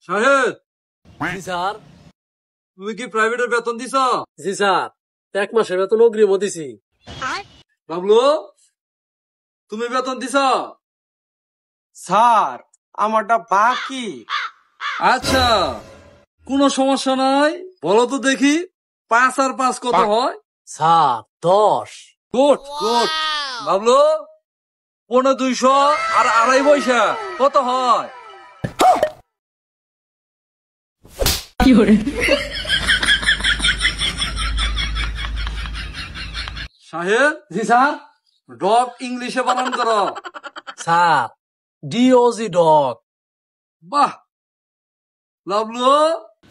শাহেদ, জি sir. তুমি কি প্রাইভেটের বেতন দিছ? জি স্যার, 1 মাসের বেতন অগ্রিমও দিছি। বাবলু, তুমি বেতন দিছ? স্যার আমারটা বাকি। আচ্ছা, কোনো সমস্যা নাই। বলো তো দেখি, 5 আর 5 কত হয়? স্যার 10। Good good. বাবলু, 250 আর 2.5 পয়সা কত হয়? শাহেদ, জি স্যার। ডগ ইংলিশে বানান করো। Sir DOG dog. বাহ। লাবলু,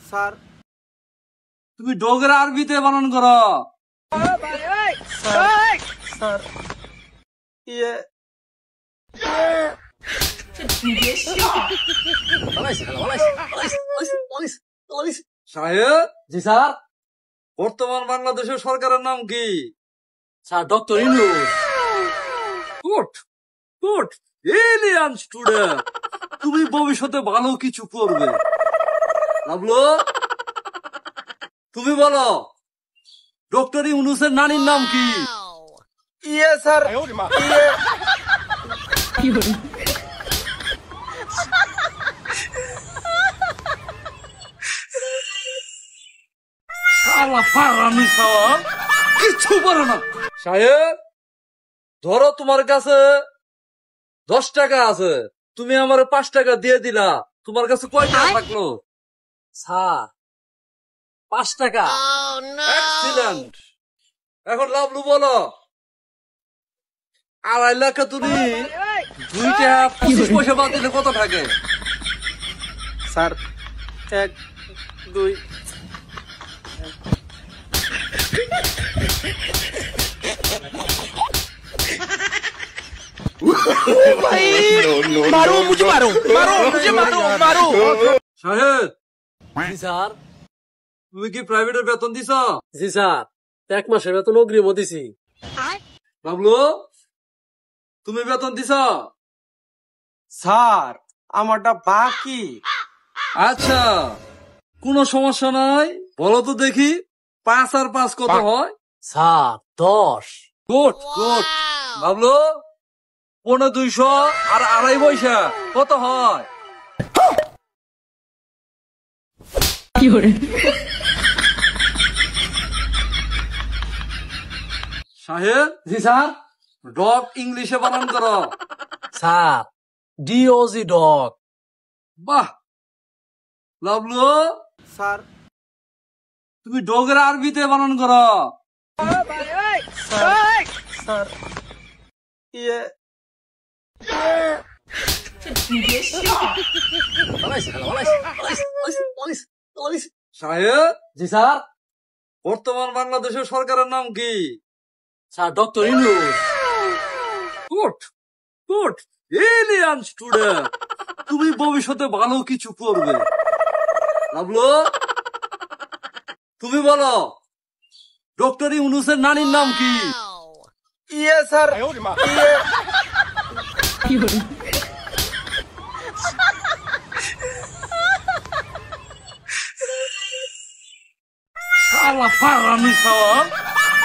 স্যার তুমি ডগের আরবিতে বানান করো। স্যার স্যার ইয়ে শাহেদ, জি স্যার। বর্তমান বাংলাদেশের সরকারের নাম কি? Sir doctor Yunus. Good good. Alien student, তুমি ভবিষ্যতে ভালো কিছু করবে। লাবলু, তুমি বলো, ডক্টর ইউনূসের নানির নাম কি? ইয়ে স্যার ইয়ে শালা ফারামি সাওয়াল, কিচ্ছু পারো না। সাহেব, ধরো তোমার কাছে 10 টাকা আছে, তুমি আমার 5 টাকা দিয়ে দিলা, তোমার কাছে কয় টাকা থাকলো? স্যার 5 টাকা। এক্সিলেন্ট। এখন লাভলু বলো, 2.5 লাখ তুমি 2 টাকা 25 পয়সা বাদ দিলে কত থাকে? স্যার 1 2 मारो मुझे मारो मारो मुझे मारो मारो। সাহেব, জি স্যার। তুমি কি প্রাইভেটের বেতন দিছ? জি স্যার, 1 মাসের বেতন অগ্রিমও দিছি। লাভলু, তুমি বেতন দিছ? স্যার আমারটা বাকি। আচ্ছা, কোনো সমস্যা নাই। বলো তো দেখি, 5 আর 5 কত হয়? স্যার 10। Good good. বাবলু, 250 আর 2.5 পয়সা কত হয়? সাহেব, জি স্যার। ডগ ইংলিশে বানান করো। Sir DOG dog. বাহ। লাভলু, স্যার তুমি ডগের আরবিতে বানান করো। স্যার স্যার ইয়ে সাহেব, জি স্যার। বর্তমান বাংলাদেশের সরকারের নাম কি? Sir doctor Yunus. Good good. Alien student, তুমি ভবিষ্যতে ভালো কিছু করবে। লাভলু, তুমি বলো, ডক্টর ইউনূসের নানির নাম কি? ইয়ে স্যার ইয়ে শালা ফারামি সাওয়াল,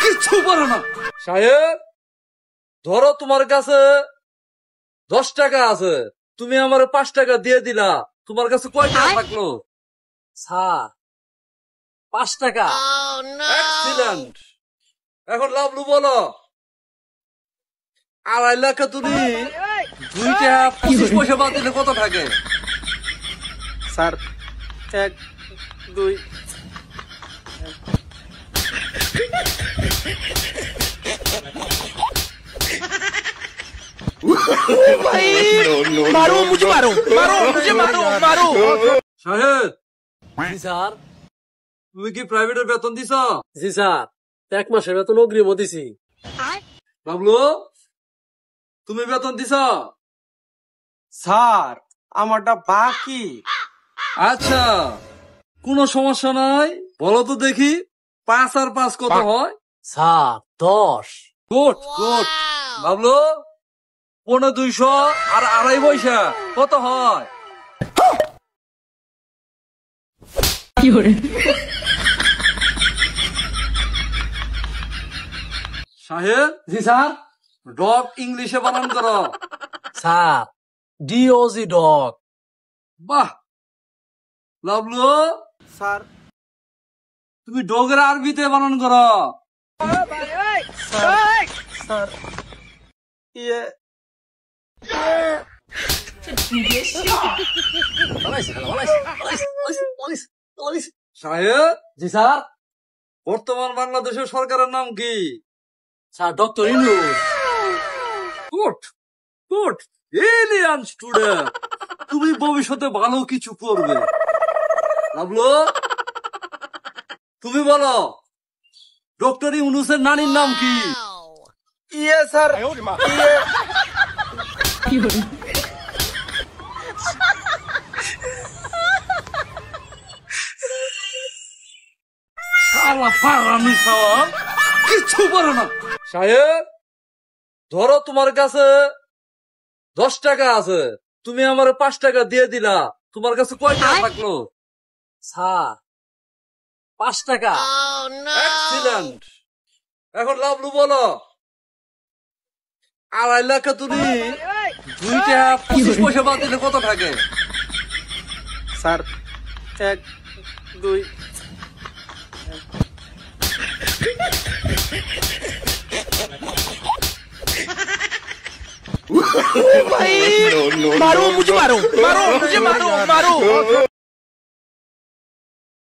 কিচ্ছু পারো না। সাহেব, ধরো তোমার কাছে 10 টাকা আছে, তুমি আমার 5 টাকা দিয়ে দিলা, তোমার কাছে কয় টাকা থাকলো? স্যার 5 টাকা। এক্সিলেন্ট। এখন লাভলু বলো, 2.5 লাখ তুমি 2 টাকা 25 পয়সা বাদ দিলে কত থাকে? স্যার 1 2 मारो मुझे मारो मारो मुझे मारो मारो। সাহেব, জি স্যার। তুমি কি প্রাইভেটের বেতন দিছ? জি স্যার, 1 মাসের বেতন অগ্রিমও দিছি। লাভলু, তুমি বেতন দিছ? স্যার আমারটা বাকি। আচ্ছা, কোনো সমস্যা নাই। বলো তো দেখি, 5 আর 5 কত হয়? স্যার 10। Good good. বাবলু, 250 আর 2.5 পয়সা কত হয়? সাহেব, জি স্যার। ডগ ইংলিশে বানান করো। Sir, DOG dog. বাহ, লাভলু, স্যার তুমি ডগের আরবিতে বানান করো। স্যার ইয়ে সাহেব, জি স্যার। বর্তমান বাংলাদেশের সরকারের নাম কি? Sir, doctor Yunus. Good good, alien student, তুমি ভবিষ্যতে ভালো কিছু করবে। লাভলু, তুমি বলো ডক্টর ইউনূসের নানির নাম কি? ইয়ে স্যার ইয়ে শালা পাগলামি খাওয়া, কিচ্ছু পারে না। সাহেব, ধরো তোমার কাছে 10 টাকা আছে, তুমি আমার 5 টাকা দিয়ে দিলা, তোমার কাছে কয় টাকা থাকলো? স্যার, 5 টাকা। এক্সিলেন্ট। এখন লাভলু বলো 2.5 লাখ তুমি 2 টাকা 25 পয়সা বাদ দিলে কত থাকে? স্যার 1 2 मारो मुझे मारो मुझे मारो